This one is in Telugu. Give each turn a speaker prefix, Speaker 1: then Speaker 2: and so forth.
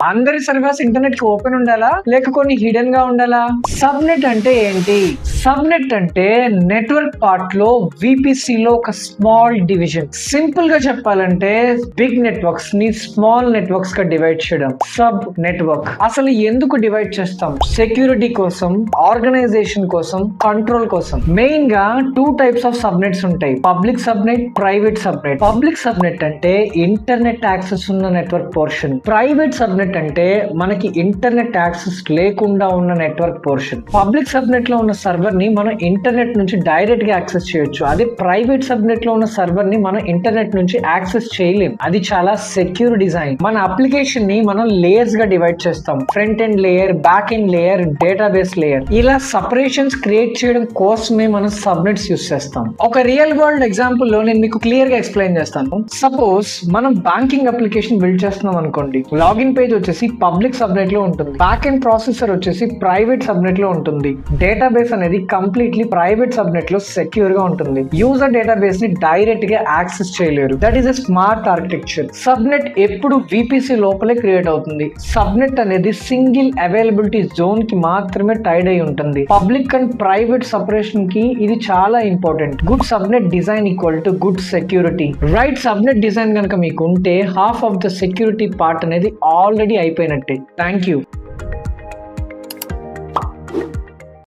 Speaker 1: అందరి సర్వర్స్ ఇంటర్నెట్ కి ఓపెన్ ఉండాలా లేక కొన్ని హిడెన్ గా ఉండాలా? సబ్నెట్ అంటే ఏంటి? సబ్నెట్ అంటే నెట్వర్క్ పార్ట్ లో విపిసి లో ఒక స్మాల్ డివిజన్. సింపుల్ గా చెప్పాలంటే బిగ్ నెట్వర్క్స్ ని స్మాల్ నెట్వర్క్స్ గా డివైడ్ చేయడం సబ్ నెట్వర్క్. అసలు ఎందుకు డివైడ్ చేస్తాం? సెక్యూరిటీ కోసం, ఆర్గనైజేషన్ కోసం, కంట్రోల్ కోసం. మెయిన్ గా 2 టైప్స్ ఆఫ్ సబ్నెట్స్ ఉంటాయి, public subnet, private subnet. Public subnet అంటే ఇంటర్నెట్ యాక్సెస్ ఉన్న నెట్వర్క్ పోర్షన్. ప్రైవేట్ సబ్నెట్ అంటే మనకి ఇంటర్నెట్ యాక్సెస్ లేకుండా ఉన్న నెట్వర్క్ పోర్షన్. పబ్లిక్ సబ్నెట్ లో ఉన్న సర్వర్ ని మనం ఇంటర్నెట్ నుంచి డైరెక్ట్ గా యాక్సెస్ చేయొచ్చు. అదే ప్రైవేట్ సబ్నెట్ లో ఉన్న సర్వర్ ని మనం ఇంటర్నెట్ నుంచి యాక్సెస్ చేయలేం. అది చాలా సెక్యూర్ డిజైన్. మన అప్లికేషన్ ని మనం లేయర్స్ గా డివైడ్ చేస్తాం. Front end layer, back end layer, database layer. ఇలా సపరేషన్స్ క్రియేట్ చేయడం కోసమే మనం సబ్నెట్స్ యూస్ చేస్తాం. ఒక రియల్ వరల్డ్ ఎగ్జాంపుల్ లో నేను మీకు క్లియర్ గా ఎక్స్ప్లెయిన్ చేస్తాను. సపోజ్ మనం బ్యాంకింగ్ అప్లికేషన్ బిల్డ్ చేస్తున్నాం అనుకోండి. లాగిన్ పేజ్ వచ్చేసి పబ్లిక్ సబ్నెట్ లో ఉంటుంది, బ్యాక్ ఎండ్ ప్రాసెసర్ వచ్చేసి ప్రైవేట్ సబ్నెట్ లో ఉంటుంది, డేటాబేస్ అనేది కంప్లీట్లీ ప్రైవేట్ సబ్నెట్ లో సెక్యూర్ గా ఉంటుంది. యూజర్ డేటాబేస్ ని డైరెక్ట్ గా యాక్సెస్ చేయలేరు. That is a smart architecture. Subnet ఎప్పుడు విపిసి లోపలే క్రియేట్ అవుతుంది. సబ్నెట్ అనేది సింగిల్ అవైలబిలిటీ జోన్ కి మాత్రమే టైడ్ అయి ఉంటుంది. పబ్లిక్ అండ్ ప్రైవేట్ సపరేషన్ కి ఇది చాలా important. Good subnet design equal to good security. Right subnet design కనుక మీకు ఉంటే half of the security part అనేది ఆల్రెడీ అయిపోయినట్టే. Thank you.